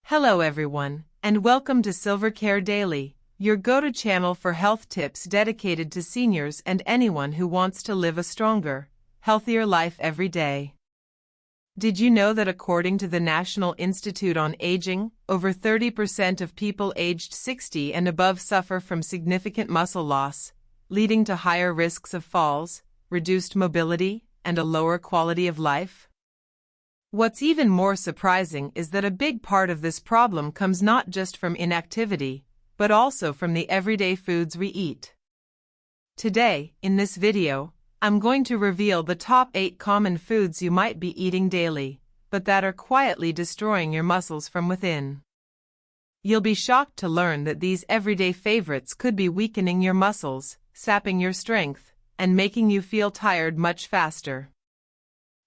Hello everyone, and welcome to Silvercare Daily, your go-to channel for health tips dedicated to seniors and anyone who wants to live a stronger, healthier life every day. Did you know that according to the National Institute on Aging, over 30% of people aged 60 and above suffer from significant muscle loss, leading to higher risks of falls, reduced mobility, and a lower quality of life? What's even more surprising is that a big part of this problem comes not just from inactivity, but also from the everyday foods we eat. Today, in this video, I'm going to reveal the top 8 common foods you might be eating daily, but that are quietly destroying your muscles from within. You'll be shocked to learn that these everyday favorites could be weakening your muscles, sapping your strength, and making you feel tired much faster.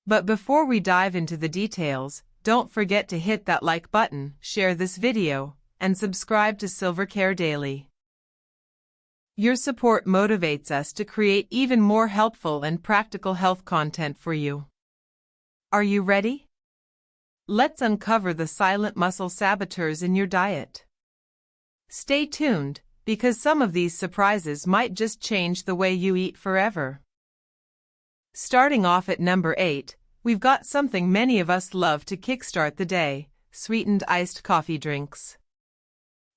But before we dive into the details, don't forget to hit that like button, share this video, and subscribe to Silvercare Daily. Your support motivates us to create even more helpful and practical health content for you. Are you ready? Let's uncover the silent muscle saboteurs in your diet. Stay tuned, because some of these surprises might just change the way you eat forever. Starting off at number 8, we've got something many of us love to kickstart the day: sweetened iced coffee drinks.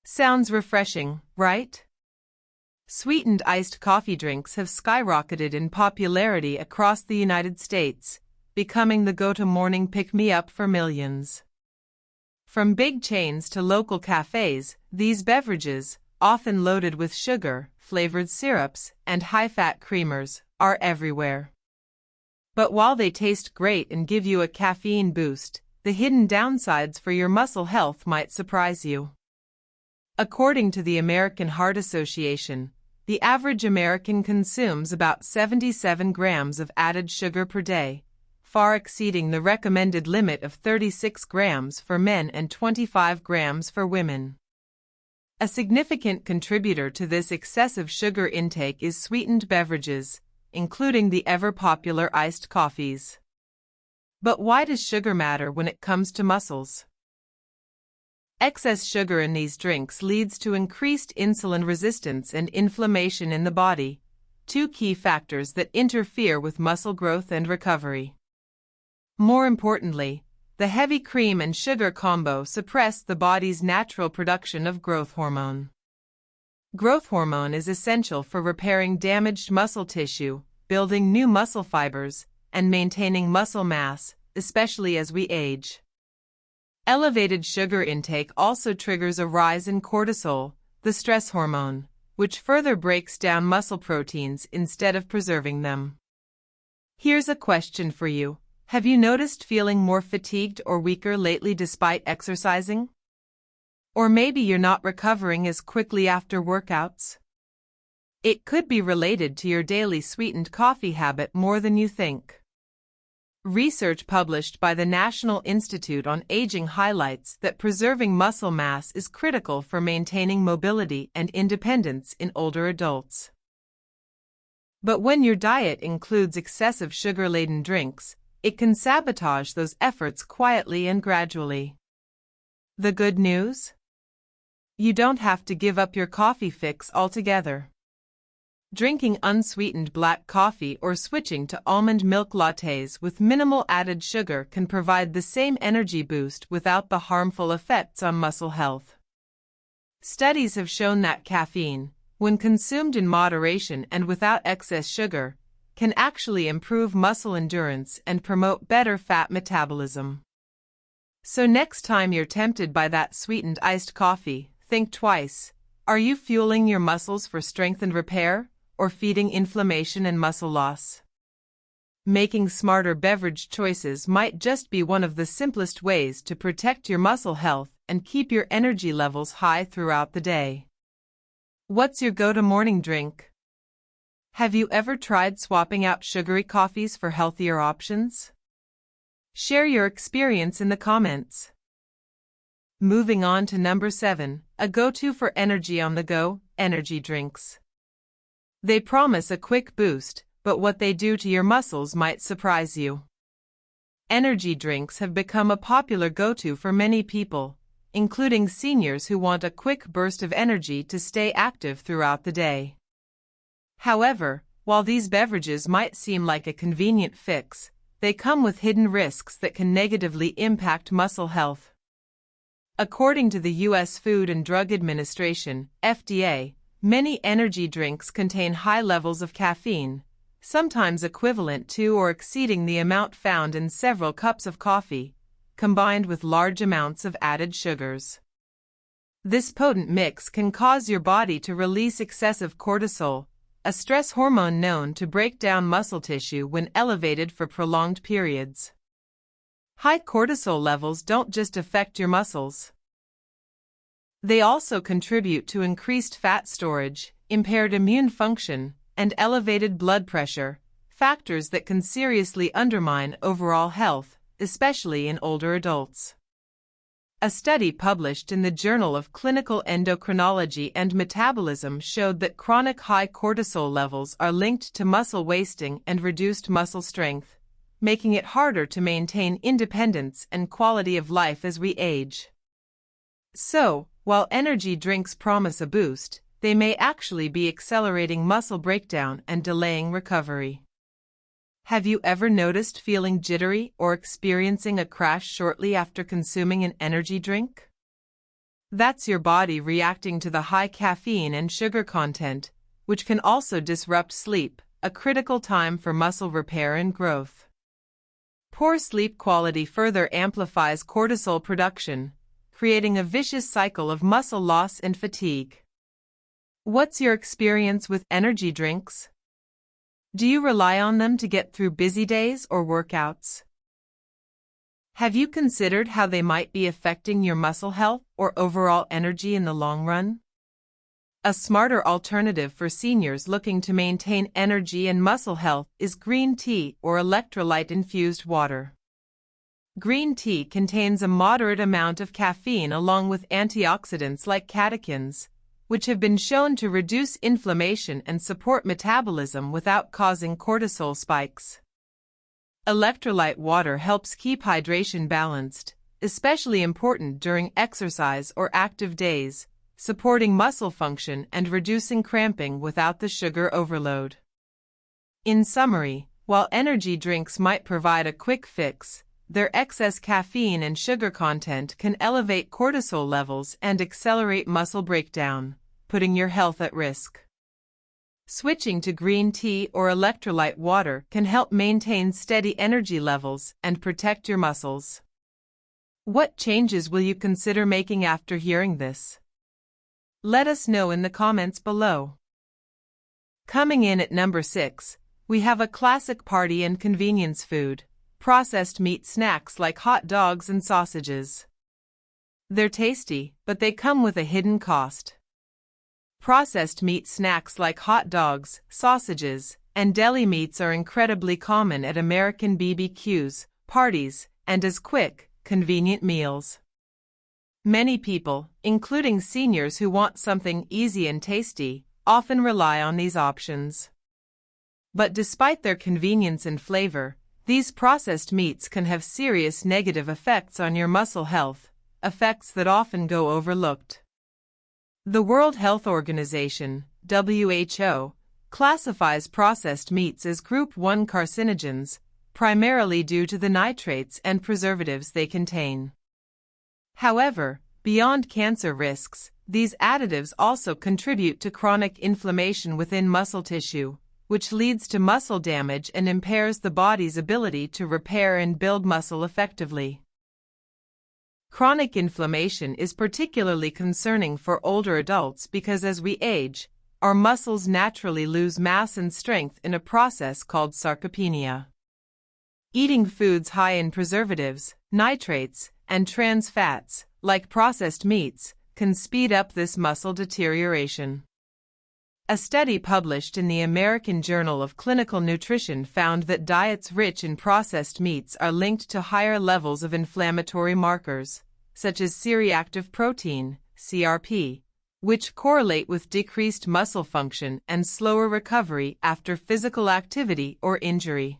Sounds refreshing, right? Sweetened iced coffee drinks have skyrocketed in popularity across the United States, becoming the go-to morning pick-me-up for millions. From big chains to local cafes, these beverages, often loaded with sugar, flavored syrups, and high-fat creamers, are everywhere. But while they taste great and give you a caffeine boost, the hidden downsides for your muscle health might surprise you. According to the American Heart Association, the average American consumes about 77 grams of added sugar per day, far exceeding the recommended limit of 36 grams for men and 25 grams for women. A significant contributor to this excessive sugar intake is sweetened beverages, including the ever-popular iced coffees. But why does sugar matter when it comes to muscles? Excess sugar in these drinks leads to increased insulin resistance and inflammation in the body, two key factors that interfere with muscle growth and recovery. More importantly, the heavy cream and sugar combo suppress the body's natural production of growth hormone. Growth hormone is essential for repairing damaged muscle tissue, building new muscle fibers, and maintaining muscle mass, especially as we age. Elevated sugar intake also triggers a rise in cortisol, the stress hormone, which further breaks down muscle proteins instead of preserving them. Here's a question for you. Have you noticed feeling more fatigued or weaker lately despite exercising? Or maybe you're not recovering as quickly after workouts? It could be related to your daily sweetened coffee habit more than you think. Research published by the National Institute on Aging highlights that preserving muscle mass is critical for maintaining mobility and independence in older adults. But when your diet includes excessive sugar-laden drinks, it can sabotage those efforts quietly and gradually. The good news? You don't have to give up your coffee fix altogether. Drinking unsweetened black coffee or switching to almond milk lattes with minimal added sugar can provide the same energy boost without the harmful effects on muscle health. Studies have shown that caffeine, when consumed in moderation and without excess sugar, can actually improve muscle endurance and promote better fat metabolism. So next time you're tempted by that sweetened iced coffee, think twice. Are you fueling your muscles for strength and repair, or feeding inflammation and muscle loss? Making smarter beverage choices might just be one of the simplest ways to protect your muscle health and keep your energy levels high throughout the day. What's your go-to morning drink? Have you ever tried swapping out sugary coffees for healthier options? Share your experience in the comments. Moving on to number 7, a go-to for energy on the go: energy drinks. They promise a quick boost, but what they do to your muscles might surprise you. Energy drinks have become a popular go-to for many people, including seniors who want a quick burst of energy to stay active throughout the day. However, while these beverages might seem like a convenient fix, they come with hidden risks that can negatively impact muscle health. According to the U.S. Food and Drug Administration, FDA, many energy drinks contain high levels of caffeine, sometimes equivalent to or exceeding the amount found in several cups of coffee, combined with large amounts of added sugars. This potent mix can cause your body to release excessive cortisol, a stress hormone known to break down muscle tissue when elevated for prolonged periods. High cortisol levels don't just affect your muscles. They also contribute to increased fat storage, impaired immune function, and elevated blood pressure, factors that can seriously undermine overall health, especially in older adults. A study published in the Journal of Clinical Endocrinology and Metabolism showed that chronic high cortisol levels are linked to muscle wasting and reduced muscle strength, making it harder to maintain independence and quality of life as we age. So, while energy drinks promise a boost, they may actually be accelerating muscle breakdown and delaying recovery. Have you ever noticed feeling jittery or experiencing a crash shortly after consuming an energy drink? That's your body reacting to the high caffeine and sugar content, which can also disrupt sleep, a critical time for muscle repair and growth. Poor sleep quality further amplifies cortisol production, creating a vicious cycle of muscle loss and fatigue. What's your experience with energy drinks? Do you rely on them to get through busy days or workouts? Have you considered how they might be affecting your muscle health or overall energy in the long run? A smarter alternative for seniors looking to maintain energy and muscle health is green tea or electrolyte-infused water. Green tea contains a moderate amount of caffeine along with antioxidants like catechins, which have been shown to reduce inflammation and support metabolism without causing cortisol spikes. Electrolyte water helps keep hydration balanced, especially important during exercise or active days, supporting muscle function and reducing cramping without the sugar overload. In summary, while energy drinks might provide a quick fix, their excess caffeine and sugar content can elevate cortisol levels and accelerate muscle breakdown, putting your health at risk. Switching to green tea or electrolyte water can help maintain steady energy levels and protect your muscles. What changes will you consider making after hearing this? Let us know in the comments below. Coming in at number 6, we have a classic party and convenience food, processed meat snacks like hot dogs and sausages. They're tasty, but they come with a hidden cost. Processed meat snacks like hot dogs, sausages, and deli meats are incredibly common at American BBQs, parties, and as quick, convenient meals. Many people, including seniors who want something easy and tasty, often rely on these options. But despite their convenience and flavor, these processed meats can have serious negative effects on your muscle health, effects that often go overlooked. The World Health Organization, WHO, classifies processed meats as Group 1 carcinogens, primarily due to the nitrates and preservatives they contain. However, beyond cancer risks, these additives also contribute to chronic inflammation within muscle tissue, which leads to muscle damage and impairs the body's ability to repair and build muscle effectively. Chronic inflammation is particularly concerning for older adults because as we age, our muscles naturally lose mass and strength in a process called sarcopenia. Eating foods high in preservatives, nitrates, and trans fats, like processed meats, can speed up this muscle deterioration. A study published in the American Journal of Clinical Nutrition found that diets rich in processed meats are linked to higher levels of inflammatory markers, such as C-reactive protein, CRP, which correlate with decreased muscle function and slower recovery after physical activity or injury.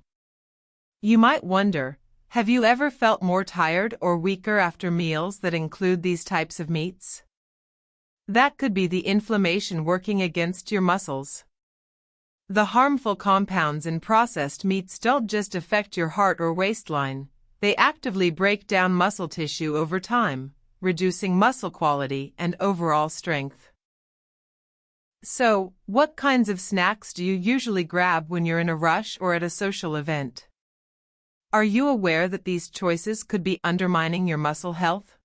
You might wonder, Have you ever felt more tired or weaker after meals that include these types of meats? That could be the inflammation working against your muscles. The harmful compounds in processed meats don't just affect your heart or waistline, they actively break down muscle tissue over time, reducing muscle quality and overall strength. So, what kinds of snacks do you usually grab when you're in a rush or at a social event? Are you aware that these choices could be undermining your muscle health?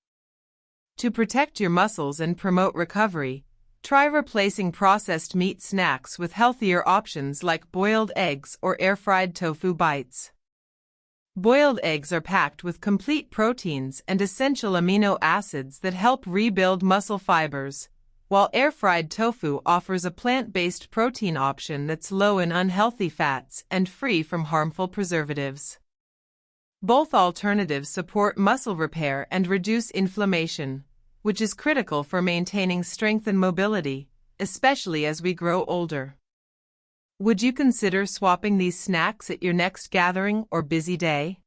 To protect your muscles and promote recovery, try replacing processed meat snacks with healthier options like boiled eggs or air-fried tofu bites. Boiled eggs are packed with complete proteins and essential amino acids that help rebuild muscle fibers, while air-fried tofu offers a plant-based protein option that's low in unhealthy fats and free from harmful preservatives. Both alternatives support muscle repair and reduce inflammation, which is critical for maintaining strength and mobility, especially as we grow older. Would you consider swapping these snacks at your next gathering or busy day?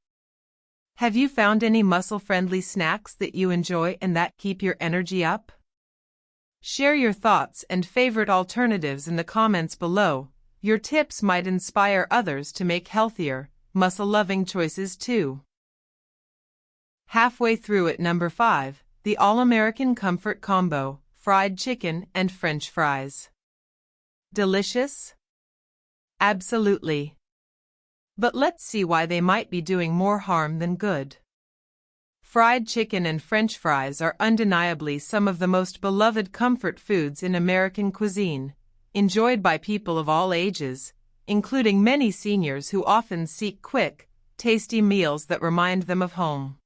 Have you found any muscle-friendly snacks that you enjoy and that keep your energy up? Share your thoughts and favorite alternatives in the comments below. Your tips might inspire others to make healthier, muscle-loving choices too. Halfway through at number 5, the All-American Comfort Combo, fried chicken and French fries. Delicious? Absolutely. But let's see why they might be doing more harm than good. Fried chicken and French fries are undeniably some of the most beloved comfort foods in American cuisine, enjoyed by people of all ages, including many seniors who often seek quick, tasty meals that remind them of home.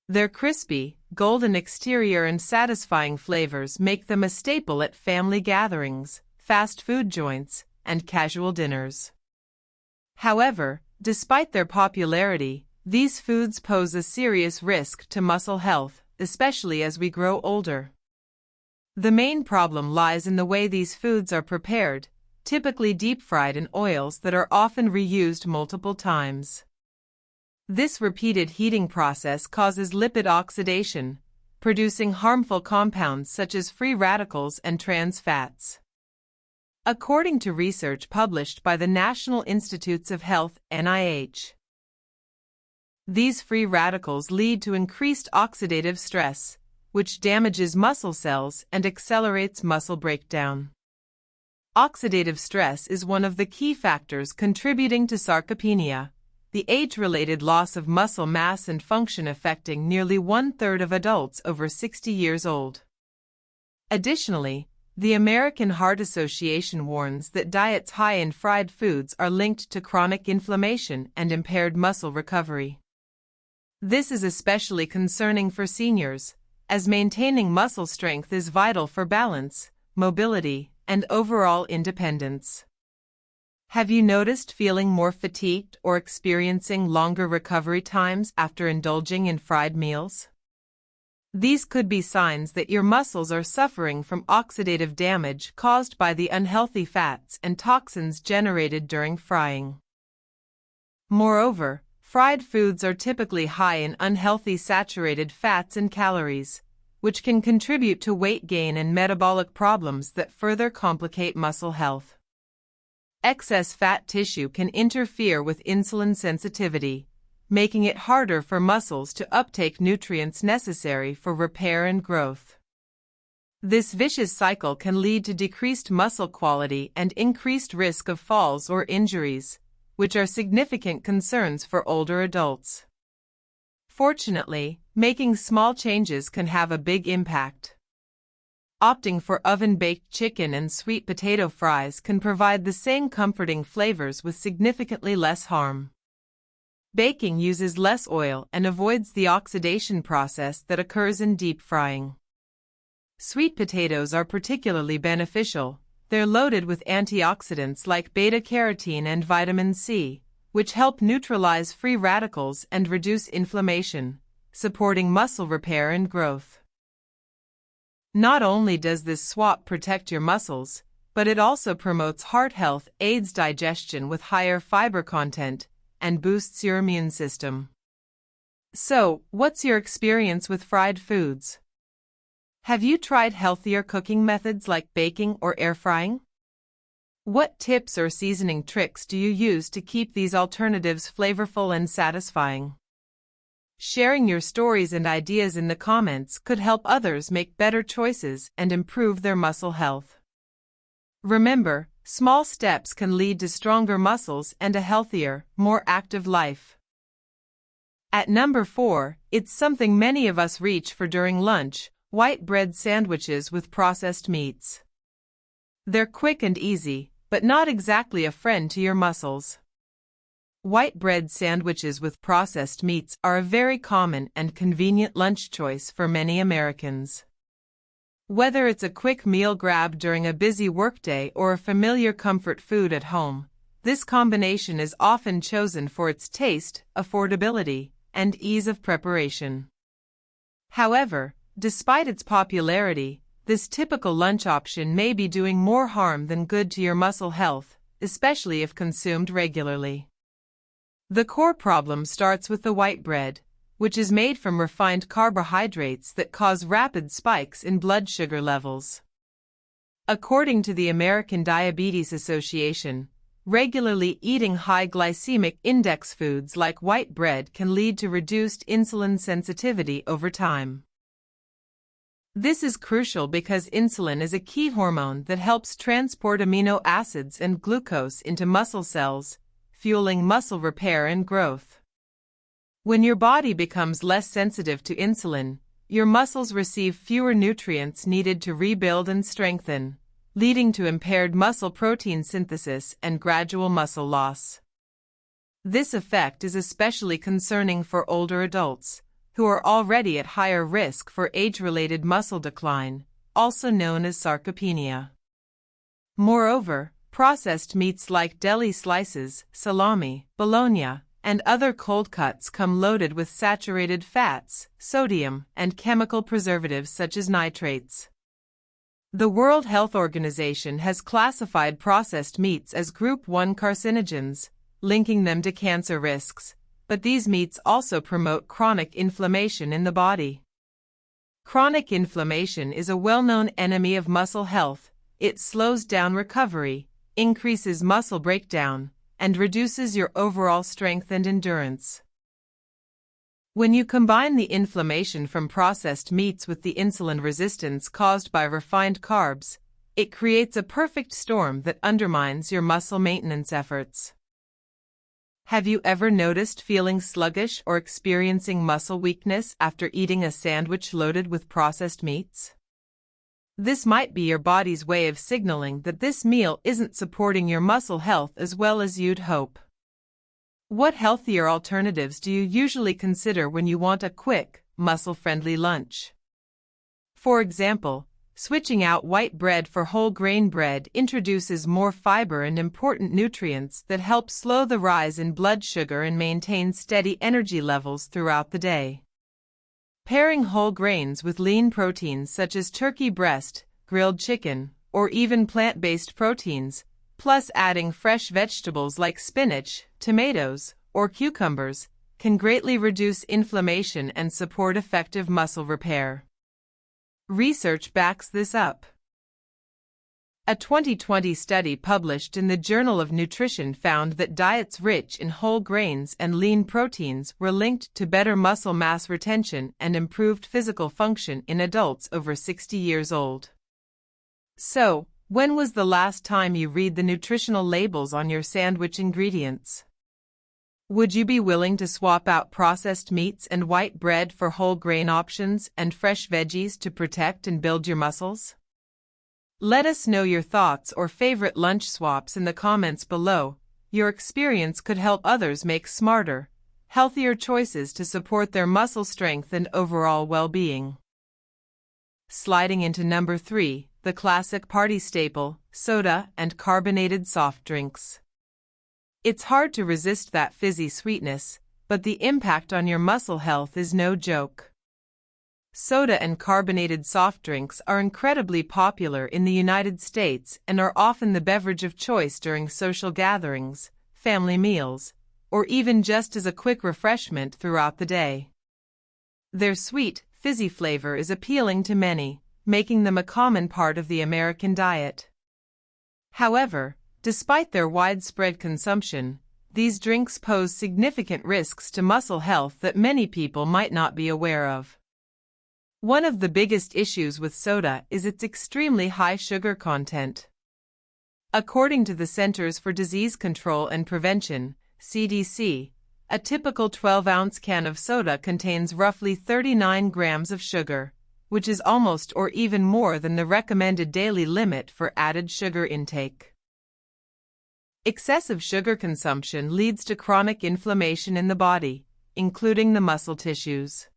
Their crispy, golden exterior and satisfying flavors make them a staple at family gatherings, fast food joints, and casual dinners. However, despite their popularity, these foods pose a serious risk to muscle health, especially as we grow older. The main problem lies in the way these foods are prepared, typically deep-fried in oils that are often reused multiple times. This repeated heating process causes lipid oxidation, producing harmful compounds such as free radicals and trans fats. According to research published by the National Institutes of Health (NIH), these free radicals lead to increased oxidative stress, which damages muscle cells and accelerates muscle breakdown. Oxidative stress is one of the key factors contributing to sarcopenia, the age-related loss of muscle mass and function affecting nearly 1/3 of adults over 60 years old. Additionally, the American Heart Association warns that diets high in fried foods are linked to chronic inflammation and impaired muscle recovery. This is especially concerning for seniors, as maintaining muscle strength is vital for balance, mobility, and overall independence. Have you noticed feeling more fatigued or experiencing longer recovery times after indulging in fried meals? These could be signs that your muscles are suffering from oxidative damage caused by the unhealthy fats and toxins generated during frying. Moreover, fried foods are typically high in unhealthy saturated fats and calories, which can contribute to weight gain and metabolic problems that further complicate muscle health. Excess fat tissue can interfere with insulin sensitivity, making it harder for muscles to uptake nutrients necessary for repair and growth. This vicious cycle can lead to decreased muscle quality and increased risk of falls or injuries, which are significant concerns for older adults. Fortunately, making small changes can have a big impact. Opting for oven-baked chicken and sweet potato fries can provide the same comforting flavors with significantly less harm. Baking uses less oil and avoids the oxidation process that occurs in deep frying. Sweet potatoes are particularly beneficial. They're loaded with antioxidants like beta-carotene and vitamin C, which help neutralize free radicals and reduce inflammation, supporting muscle repair and growth. Not only does this swap protect your muscles, but it also promotes heart health, aids digestion with higher fiber content, and boosts your immune system. So, what's your experience with fried foods? Have you tried healthier cooking methods like baking or air frying? What tips or seasoning tricks do you use to keep these alternatives flavorful and satisfying? Sharing your stories and ideas in the comments could help others make better choices and improve their muscle health. Remember, small steps can lead to stronger muscles and a healthier, more active life. At number 4, it's something many of us reach for during lunch: white bread sandwiches with processed meats. They're quick and easy, but not exactly a friend to your muscles. White bread sandwiches with processed meats are a very common and convenient lunch choice for many Americans. Whether it's a quick meal grab during a busy workday or a familiar comfort food at home, this combination is often chosen for its taste, affordability, and ease of preparation. However, despite its popularity, this typical lunch option may be doing more harm than good to your muscle health, especially if consumed regularly. The core problem starts with the white bread, which is made from refined carbohydrates that cause rapid spikes in blood sugar levels. According to the American Diabetes Association, regularly eating high glycemic index foods like white bread can lead to reduced insulin sensitivity over time. This is crucial because insulin is a key hormone that helps transport amino acids and glucose into muscle cells, fueling muscle repair and growth. When your body becomes less sensitive to insulin, your muscles receive fewer nutrients needed to rebuild and strengthen, leading to impaired muscle protein synthesis and gradual muscle loss. This effect is especially concerning for older adults, who are already at higher risk for age-related muscle decline, also known as sarcopenia. Moreover, processed meats like deli slices, salami, bologna, and other cold cuts come loaded with saturated fats, sodium, and chemical preservatives such as nitrates. The World Health Organization has classified processed meats as Group 1 carcinogens, linking them to cancer risks, but these meats also promote chronic inflammation in the body. Chronic inflammation is a well-known enemy of muscle health. It slows down recovery, increases muscle breakdown, and reduces your overall strength and endurance. When you combine the inflammation from processed meats with the insulin resistance caused by refined carbs, it creates a perfect storm that undermines your muscle maintenance efforts. Have you ever noticed feeling sluggish or experiencing muscle weakness after eating a sandwich loaded with processed meats? This might be your body's way of signaling that this meal isn't supporting your muscle health as well as you'd hope. What healthier alternatives do you usually consider when you want a quick, muscle-friendly lunch? For example, switching out white bread for whole grain bread introduces more fiber and important nutrients that help slow the rise in blood sugar and maintain steady energy levels throughout the day. Pairing whole grains with lean proteins such as turkey breast, grilled chicken, or even plant-based proteins, plus adding fresh vegetables like spinach, tomatoes, or cucumbers, can greatly reduce inflammation and support effective muscle repair. Research backs this up. A 2020 study published in the Journal of Nutrition found that diets rich in whole grains and lean proteins were linked to better muscle mass retention and improved physical function in adults over 60 years old. So, when was the last time you read the nutritional labels on your sandwich ingredients? Would you be willing to swap out processed meats and white bread for whole grain options and fresh veggies to protect and build your muscles? Let us know your thoughts or favorite lunch swaps in the comments below. Your experience could help others make smarter, healthier choices to support their muscle strength and overall well-being. Sliding into number 3, the classic party staple, soda and carbonated soft drinks. It's hard to resist that fizzy sweetness, but the impact on your muscle health is no joke. Soda and carbonated soft drinks are incredibly popular in the United States and are often the beverage of choice during social gatherings, family meals, or even just as a quick refreshment throughout the day. Their sweet, fizzy flavor is appealing to many, making them a common part of the American diet. However, despite their widespread consumption, these drinks pose significant risks to muscle health that many people might not be aware of. One of the biggest issues with soda is its extremely high sugar content. According to the Centers for Disease Control and Prevention, CDC, a typical 12-ounce can of soda contains roughly 39 grams of sugar, which is almost or even more than the recommended daily limit for added sugar intake. Excessive sugar consumption leads to chronic inflammation in the body, including the muscle tissues.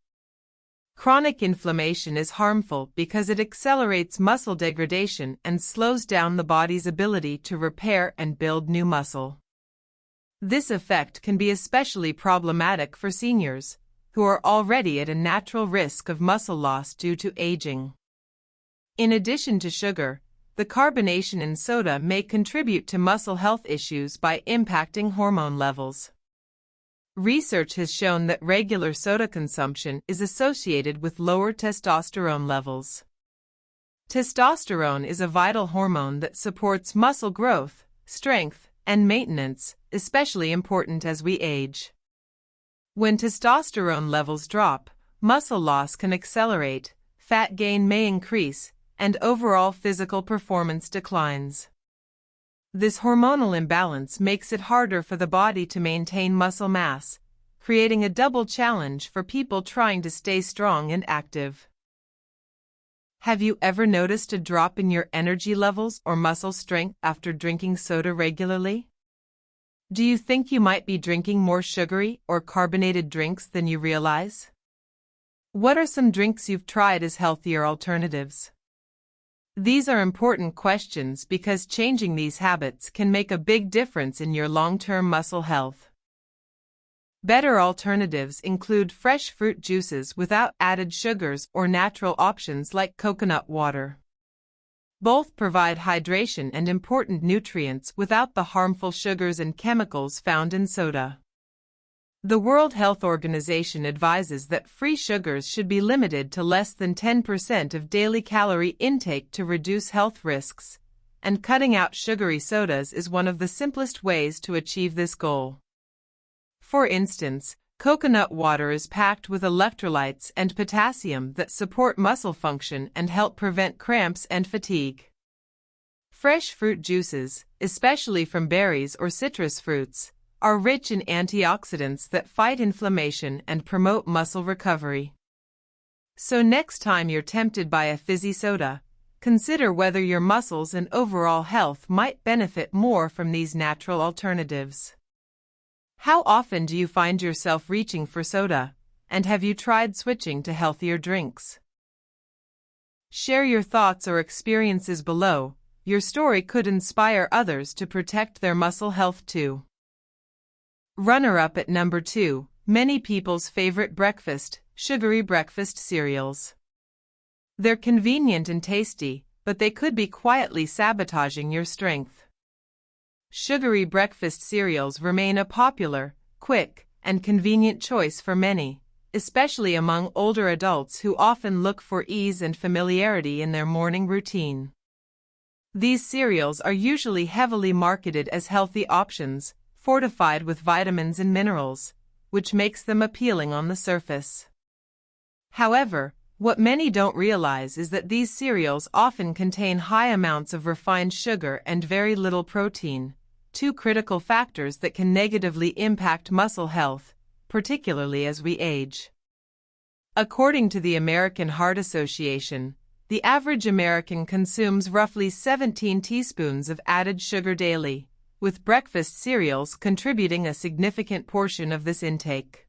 Chronic inflammation is harmful because it accelerates muscle degradation and slows down the body's ability to repair and build new muscle. This effect can be especially problematic for seniors, who are already at a natural risk of muscle loss due to aging. In addition to sugar, the carbonation in soda may contribute to muscle health issues by impacting hormone levels. Research has shown that regular soda consumption is associated with lower testosterone levels. Testosterone is a vital hormone that supports muscle growth, strength, and maintenance, especially important as we age. When testosterone levels drop, muscle loss can accelerate, fat gain may increase, and overall physical performance declines. This hormonal imbalance makes it harder for the body to maintain muscle mass, creating a double challenge for people trying to stay strong and active. Have you ever noticed a drop in your energy levels or muscle strength after drinking soda regularly? Do you think you might be drinking more sugary or carbonated drinks than you realize? What are some drinks you've tried as healthier alternatives? These are important questions because changing these habits can make a big difference in your long-term muscle health. Better alternatives include fresh fruit juices without added sugars or natural options like coconut water. Both provide hydration and important nutrients without the harmful sugars and chemicals found in soda. The World Health Organization advises that free sugars should be limited to less than 10% of daily calorie intake to reduce health risks, and cutting out sugary sodas is one of the simplest ways to achieve this goal. For instance, coconut water is packed with electrolytes and potassium that support muscle function and help prevent cramps and fatigue. Fresh fruit juices, especially from berries or citrus fruits, are rich in antioxidants that fight inflammation and promote muscle recovery. So next time you're tempted by a fizzy soda, consider whether your muscles and overall health might benefit more from these natural alternatives. How often do you find yourself reaching for soda, and have you tried switching to healthier drinks? Share your thoughts or experiences below. Your story could inspire others to protect their muscle health too. Runner-up at number 2, many people's favorite breakfast, sugary breakfast cereals. They're convenient and tasty, but they could be quietly sabotaging your strength. Sugary breakfast cereals remain a popular, quick, and convenient choice for many, especially among older adults who often look for ease and familiarity in their morning routine. These cereals are usually heavily marketed as healthy options, fortified with vitamins and minerals, which makes them appealing on the surface. However, what many don't realize is that these cereals often contain high amounts of refined sugar and very little protein, two critical factors that can negatively impact muscle health, particularly as we age. According to the American Heart Association, the average American consumes roughly 17 teaspoons of added sugar daily, with breakfast cereals contributing a significant portion of this intake.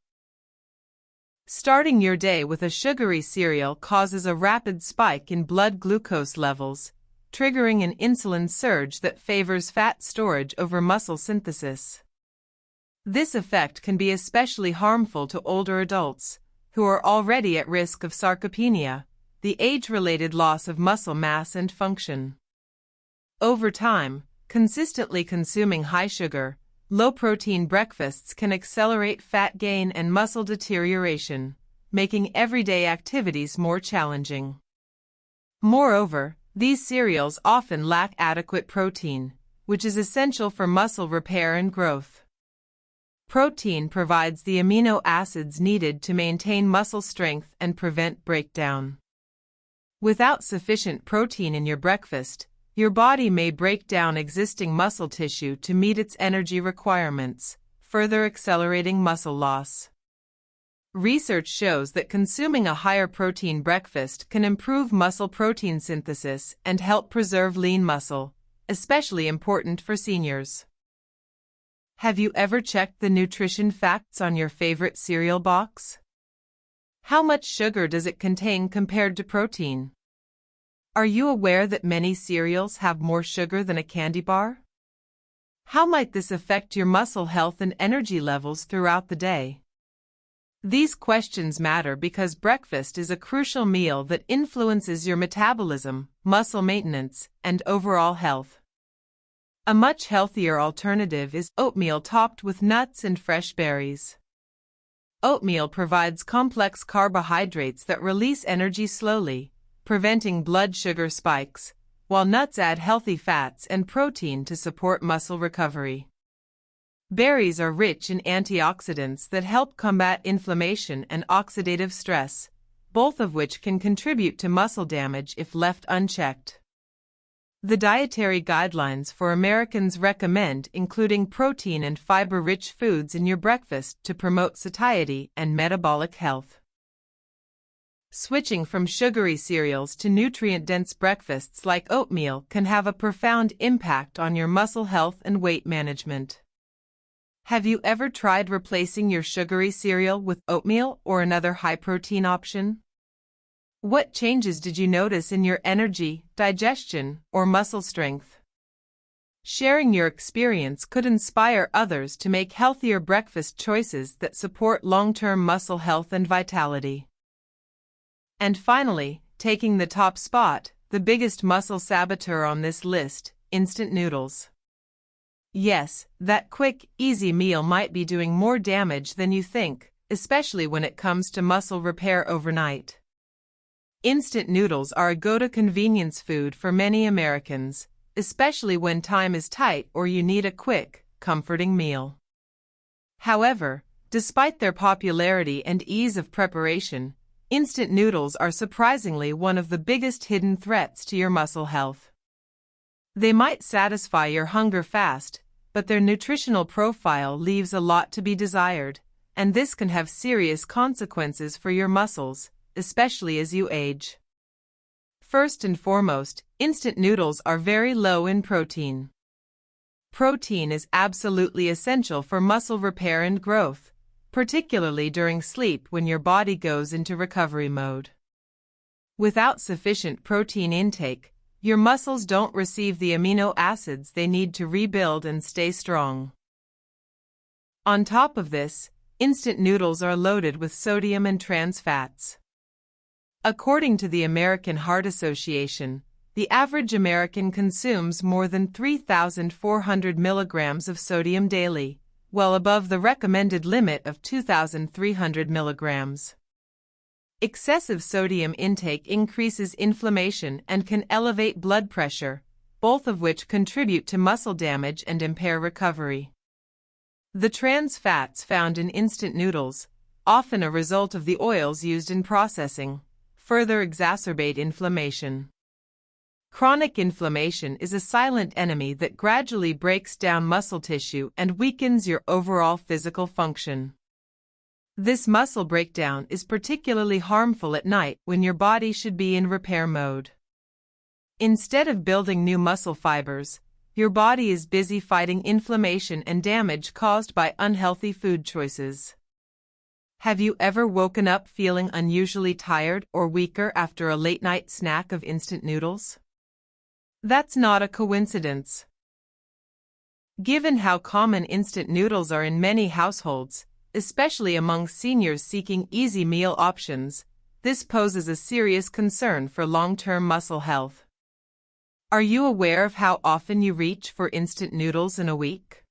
Starting your day with a sugary cereal causes a rapid spike in blood glucose levels, triggering an insulin surge that favors fat storage over muscle synthesis. This effect can be especially harmful to older adults, who are already at risk of sarcopenia, the age-related loss of muscle mass and function. Over time, consistently consuming high-sugar, low-protein breakfasts can accelerate fat gain and muscle deterioration, making everyday activities more challenging. Moreover, these cereals often lack adequate protein, which is essential for muscle repair and growth. Protein provides the amino acids needed to maintain muscle strength and prevent breakdown. Without sufficient protein in your breakfast, your body may break down existing muscle tissue to meet its energy requirements, further accelerating muscle loss. Research shows that consuming a higher protein breakfast can improve muscle protein synthesis and help preserve lean muscle, especially important for seniors. Have you ever checked the nutrition facts on your favorite cereal box? How much sugar does it contain compared to protein? Are you aware that many cereals have more sugar than a candy bar? How might this affect your muscle health and energy levels throughout the day? These questions matter because breakfast is a crucial meal that influences your metabolism, muscle maintenance, and overall health. A much healthier alternative is oatmeal topped with nuts and fresh berries. Oatmeal provides complex carbohydrates that release energy slowly, preventing blood sugar spikes, while nuts add healthy fats and protein to support muscle recovery. Berries are rich in antioxidants that help combat inflammation and oxidative stress, both of which can contribute to muscle damage if left unchecked. The dietary guidelines for Americans recommend including protein and fiber-rich foods in your breakfast to promote satiety and metabolic health. Switching from sugary cereals to nutrient-dense breakfasts like oatmeal can have a profound impact on your muscle health and weight management. Have you ever tried replacing your sugary cereal with oatmeal or another high-protein option? What changes did you notice in your energy, digestion, or muscle strength? Sharing your experience could inspire others to make healthier breakfast choices that support long-term muscle health and vitality. And finally, taking the top spot, the biggest muscle saboteur on this list, instant noodles. Yes, that quick, easy meal might be doing more damage than you think, especially when it comes to muscle repair overnight. Instant noodles are a go-to convenience food for many Americans, especially when time is tight or you need a quick, comforting meal. However, despite their popularity and ease of preparation, instant noodles are surprisingly one of the biggest hidden threats to your muscle health. They might satisfy your hunger fast, but their nutritional profile leaves a lot to be desired, and this can have serious consequences for your muscles, especially as you age. First and foremost, instant noodles are very low in protein. Protein is absolutely essential for muscle repair and growth, particularly during sleep when your body goes into recovery mode. Without sufficient protein intake, your muscles don't receive the amino acids they need to rebuild and stay strong. On top of this, instant noodles are loaded with sodium and trans fats. According to the American Heart Association, the average American consumes more than 3,400 milligrams of sodium daily, well above the recommended limit of 2,300 milligrams. Excessive sodium intake increases inflammation and can elevate blood pressure, both of which contribute to muscle damage and impair recovery. The trans fats found in instant noodles, often a result of the oils used in processing, further exacerbate inflammation. Chronic inflammation is a silent enemy that gradually breaks down muscle tissue and weakens your overall physical function. This muscle breakdown is particularly harmful at night when your body should be in repair mode. Instead of building new muscle fibers, your body is busy fighting inflammation and damage caused by unhealthy food choices. Have you ever woken up feeling unusually tired or weaker after a late-night snack of instant noodles? That's not a coincidence. Given how common instant noodles are in many households, especially among seniors seeking easy meal options, this poses a serious concern for long-term muscle health. Are you aware of how often you reach for instant noodles in a week?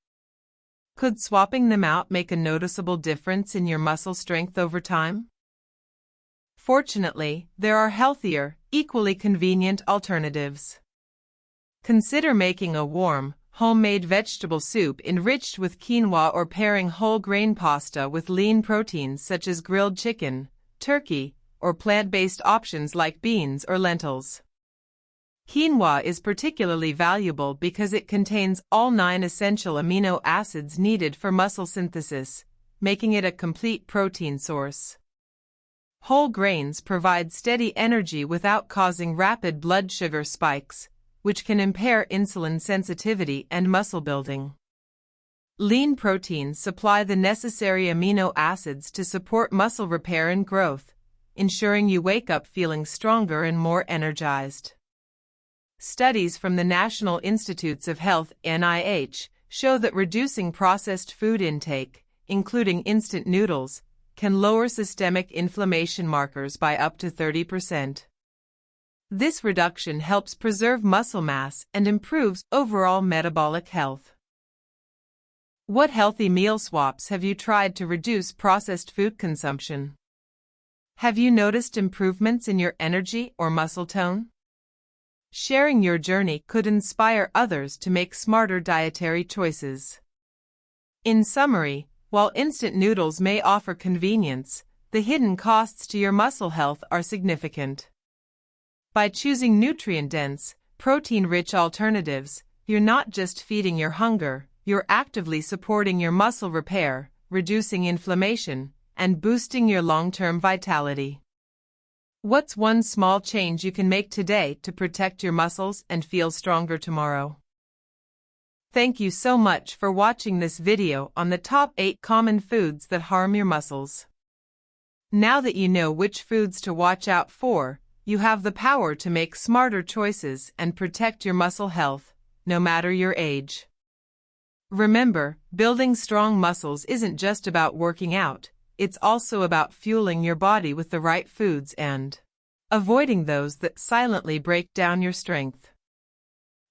Could swapping them out make a noticeable difference in your muscle strength over time? Fortunately, there are healthier, equally convenient alternatives. Consider making a warm, homemade vegetable soup enriched with quinoa or pairing whole grain pasta with lean proteins such as grilled chicken, turkey, or plant-based options like beans or lentils. Quinoa is particularly valuable because it contains all 9 essential amino acids needed for muscle synthesis, making it a complete protein source. Whole grains provide steady energy without causing rapid blood sugar spikes, which can impair insulin sensitivity and muscle building. Lean proteins supply the necessary amino acids to support muscle repair and growth, ensuring you wake up feeling stronger and more energized. Studies from the National Institutes of Health (NIH) show that reducing processed food intake, including instant noodles, can lower systemic inflammation markers by up to 30%. This reduction helps preserve muscle mass and improves overall metabolic health. What healthy meal swaps have you tried to reduce processed food consumption? Have you noticed improvements in your energy or muscle tone? Sharing your journey could inspire others to make smarter dietary choices. In summary, while instant noodles may offer convenience, the hidden costs to your muscle health are significant. By choosing nutrient-dense, protein-rich alternatives, you're not just feeding your hunger, you're actively supporting your muscle repair, reducing inflammation, and boosting your long-term vitality. What's one small change you can make today to protect your muscles and feel stronger tomorrow? Thank you so much for watching this video on the top 8 common foods that harm your muscles. Now that you know which foods to watch out for, you have the power to make smarter choices and protect your muscle health, no matter your age. Remember, building strong muscles isn't just about working out, it's also about fueling your body with the right foods and avoiding those that silently break down your strength.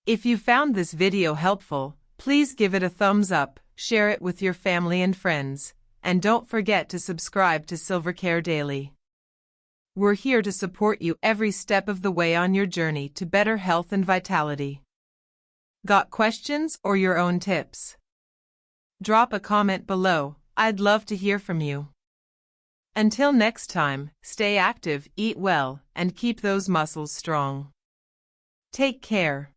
If you found this video helpful, please give it a thumbs up, share it with your family and friends, and don't forget to subscribe to Silvercare Daily. We're here to support you every step of the way on your journey to better health and vitality. Got questions or your own tips? Drop a comment below, I'd love to hear from you. Until next time, stay active, eat well, and keep those muscles strong. Take care.